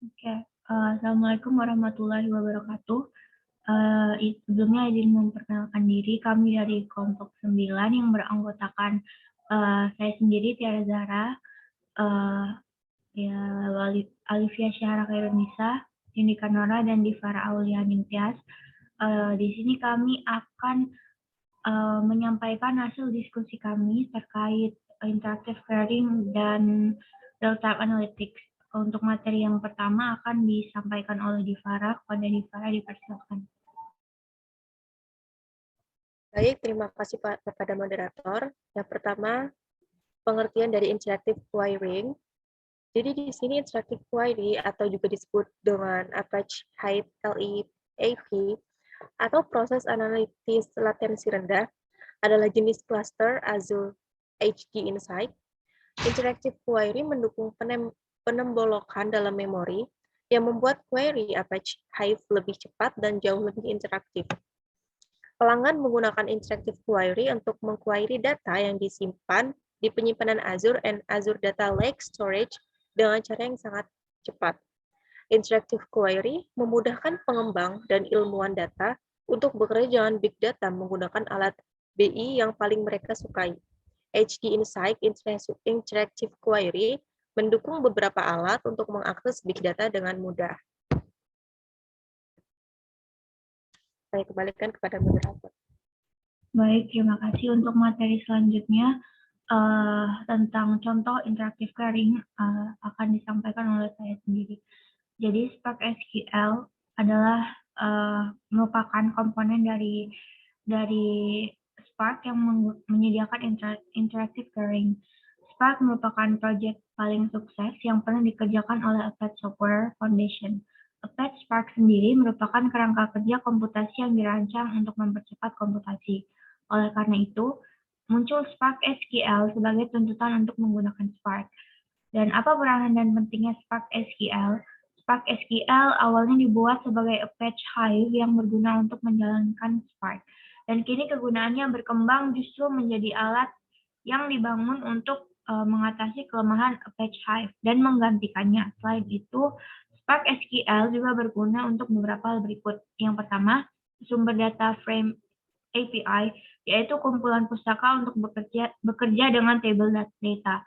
Oke, Assalamualaikum warahmatullahi wabarakatuh. Sebelumnya izin memperkenalkan diri, kami dari kelompok 9 yang beranggotakan saya sendiri, Tiara Zahra, eh, ya, Alifia Syahra Khairunisa, Indika Nora, dan Divara Aulia Ningtyas. Di sini kami akan menyampaikan hasil diskusi kami terkait interactive learning dan real-time analytics. Untuk materi yang pertama akan disampaikan oleh Divara. Kepada Divara dipersilakan. Baik, terima kasih kepada moderator. Yang pertama, pengertian dari interactive querying. Jadi di sini interactive query atau juga disebut dengan average height LEAP atau proses analitis latensi rendah adalah jenis cluster Azure HD Insight. Interactive query mendukung penembolokan dalam memori yang membuat query average height lebih cepat dan jauh lebih interaktif. Pelanggan menggunakan interactive query untuk mengquery data yang disimpan di penyimpanan Azure and Azure Data Lake Storage dengan cara yang sangat cepat. Interactive query memudahkan pengembang dan ilmuwan data untuk bekerja dengan big data menggunakan alat BI yang paling mereka sukai. HD Insight Interactive Query mendukung beberapa alat untuk mengakses big data dengan mudah. Saya kembalikan kepada moderator. Baik, terima kasih. Untuk materi selanjutnya tentang contoh interactive querying akan disampaikan oleh saya sendiri. Jadi Spark SQL adalah merupakan komponen dari Spark yang menyediakan interactive querying. Spark merupakan proyek paling sukses yang pernah dikerjakan oleh Apache Software Foundation. Apache Spark sendiri merupakan kerangka kerja komputasi yang dirancang untuk mempercepat komputasi. Oleh karena itu, muncul Spark SQL sebagai tuntutan untuk menggunakan Spark. Dan apa peranan dan pentingnya Spark SQL? Spark SQL awalnya dibuat sebagai Apache Hive yang berguna untuk menjalankan Spark. Dan kini kegunaannya berkembang justru menjadi alat yang dibangun untuk mengatasi kelemahan Apache Hive dan menggantikannya. Selain itu, Spark SQL juga berguna untuk beberapa hal berikut. Yang pertama, sumber data frame API, yaitu kumpulan pustaka untuk bekerja dengan table data.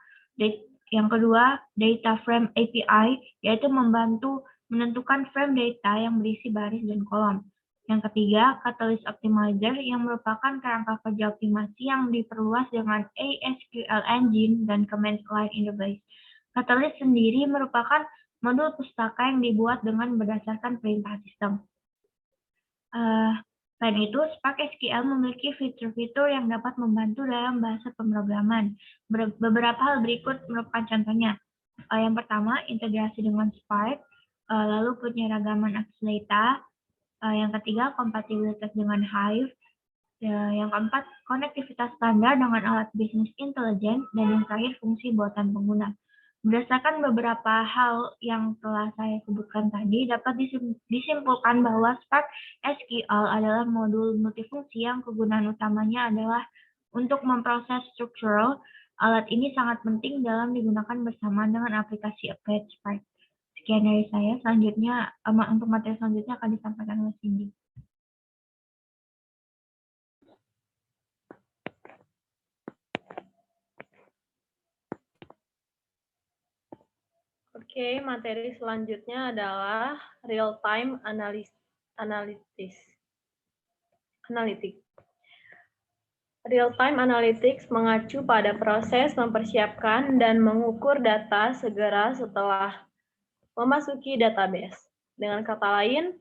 Yang kedua, data frame API, yaitu membantu menentukan frame data yang berisi baris dan kolom. Yang ketiga, Catalyst Optimizer yang merupakan kerangka kerja optimasi yang diperluas dengan ASQL Engine dan Command Line Interface. Catalyst sendiri merupakan modul pustaka yang dibuat dengan berdasarkan perintah sistem. Selain itu, Spark SQL memiliki fitur-fitur yang dapat membantu dalam bahasa pemrograman. Beberapa hal berikut merupakan contohnya. Yang pertama, integrasi dengan Spark, lalu penyeragaman akses data. Yang ketiga, kompatibilitas dengan Hive. Yang keempat, konektivitas standar dengan alat bisnis intelijen. Dan yang terakhir, fungsi buatan pengguna. Berdasarkan beberapa hal yang telah saya sebutkan tadi, dapat disimpulkan bahwa Spark SQL adalah modul multifungsi yang kegunaan utamanya adalah untuk memproses struktural. Alat ini sangat penting dalam digunakan bersama dengan aplikasi Apache Spark. Sekian dari saya. Selanjutnya, untuk materi selanjutnya akan disampaikan oleh Cindy. Oke, materi selanjutnya adalah real-time analytics. Real-time analytics mengacu pada proses mempersiapkan dan mengukur data segera setelah memasuki database. Dengan kata lain,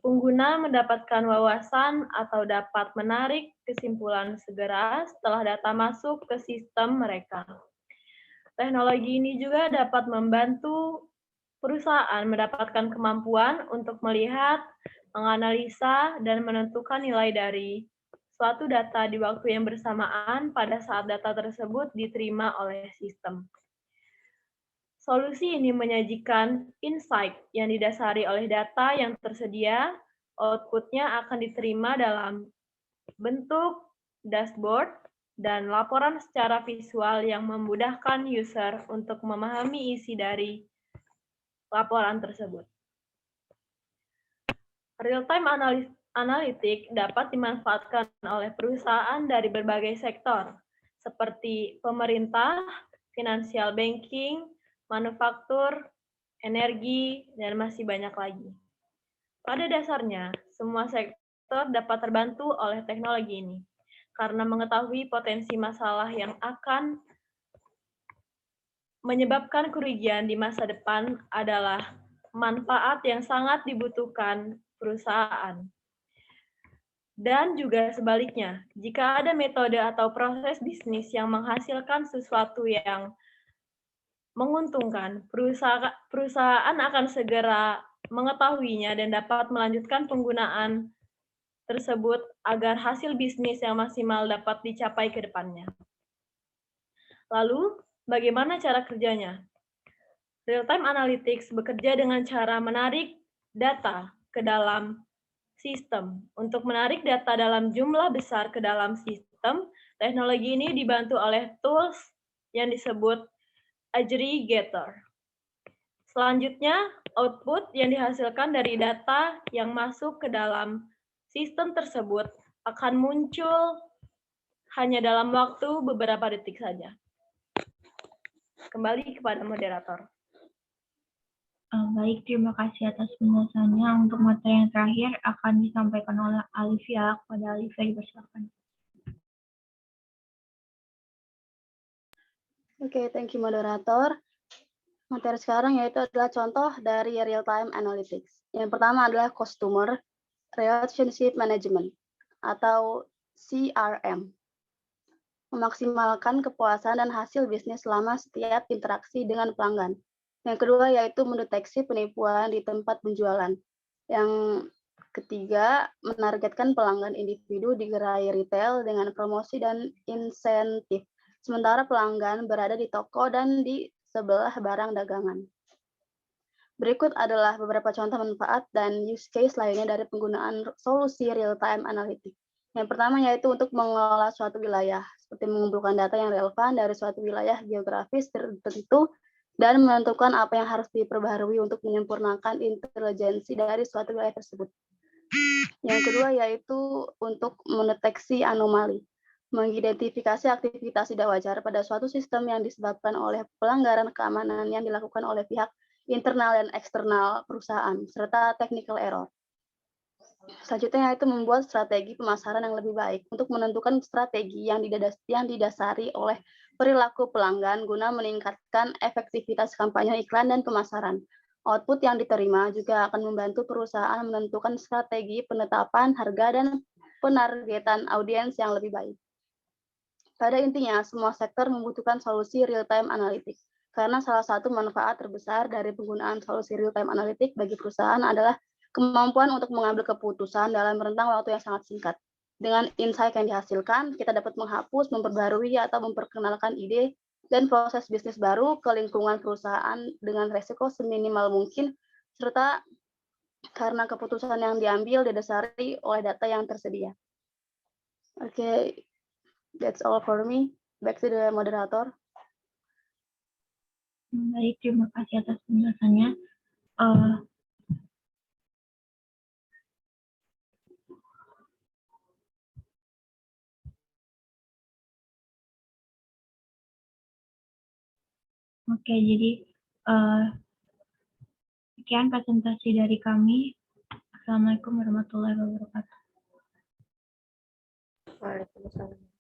pengguna mendapatkan wawasan atau dapat menarik kesimpulan segera setelah data masuk ke sistem mereka. Teknologi ini juga dapat membantu perusahaan mendapatkan kemampuan untuk melihat, menganalisa, dan menentukan nilai dari suatu data di waktu yang bersamaan pada saat data tersebut diterima oleh sistem. Solusi ini menyajikan insight yang didasari oleh data yang tersedia, output-nya akan diterima dalam bentuk dashboard dan laporan secara visual yang memudahkan user untuk memahami isi dari laporan tersebut. Real-time analytics dapat dimanfaatkan oleh perusahaan dari berbagai sektor, seperti pemerintah, financial banking, manufaktur, energi, dan masih banyak lagi. Pada dasarnya, semua sektor dapat terbantu oleh teknologi ini, karena mengetahui potensi masalah yang akan menyebabkan kerugian di masa depan adalah manfaat yang sangat dibutuhkan perusahaan. Dan juga sebaliknya, jika ada metode atau proses bisnis yang menghasilkan sesuatu yang menguntungkan, perusahaan akan segera mengetahuinya dan dapat melanjutkan penggunaan tersebut agar hasil bisnis yang maksimal dapat dicapai ke depannya. Lalu, bagaimana cara kerjanya? Real-time analytics bekerja dengan cara menarik data ke dalam sistem. Untuk menarik data dalam jumlah besar ke dalam sistem, teknologi ini dibantu oleh tools yang disebut aggregator. Selanjutnya, output yang dihasilkan dari data yang masuk ke dalam sistem tersebut akan muncul hanya dalam waktu beberapa detik saja. Kembali kepada moderator. Baik, terima kasih atas penjelasannya. Untuk materi yang terakhir akan disampaikan oleh Alivia. Kepada Alivia, dipersilakan. Oke, thank you moderator. Materi sekarang yaitu adalah contoh dari real-time analytics. Yang pertama adalah Customer Relationship Management atau CRM. Memaksimalkan kepuasan dan hasil bisnis selama setiap interaksi dengan pelanggan. Yang kedua yaitu mendeteksi penipuan di tempat penjualan. Yang ketiga, menargetkan pelanggan individu di gerai retail dengan promosi dan insentif. Sementara pelanggan berada di toko dan di sebelah barang dagangan. Berikut adalah beberapa contoh manfaat dan use case lainnya dari penggunaan solusi real-time analytics. Yang pertama yaitu untuk mengelola suatu wilayah, seperti mengumpulkan data yang relevan dari suatu wilayah geografis tertentu dan menentukan apa yang harus diperbaharui untuk menyempurnakan intelijensi dari suatu wilayah tersebut. Yang kedua yaitu untuk mendeteksi anomali, mengidentifikasi aktivitas tidak wajar pada suatu sistem yang disebabkan oleh pelanggaran keamanan yang dilakukan oleh pihak internal dan eksternal perusahaan, serta technical error. Selanjutnya yaitu membuat strategi pemasaran yang lebih baik untuk menentukan strategi yang didasari oleh perilaku pelanggan guna meningkatkan efektivitas kampanye iklan dan pemasaran. Output yang diterima juga akan membantu perusahaan menentukan strategi penetapan harga dan penargetan audiens yang lebih baik. Pada intinya, semua sektor membutuhkan solusi real-time analytics, karena salah satu manfaat terbesar dari penggunaan solusi real-time analytics bagi perusahaan adalah kemampuan untuk mengambil keputusan dalam rentang waktu yang sangat singkat. Dengan insight yang dihasilkan, kita dapat menghapus, memperbarui, atau memperkenalkan ide dan proses bisnis baru ke lingkungan perusahaan dengan resiko seminimal mungkin, serta karena keputusan yang diambil didasari oleh data yang tersedia. Oke, that's all for me. Back to the moderator. Baik, terima kasih atas penjelasannya. Oke, jadi sekian presentasi dari kami. Assalamualaikum warahmatullahi wabarakatuh. Waalaikumsalam.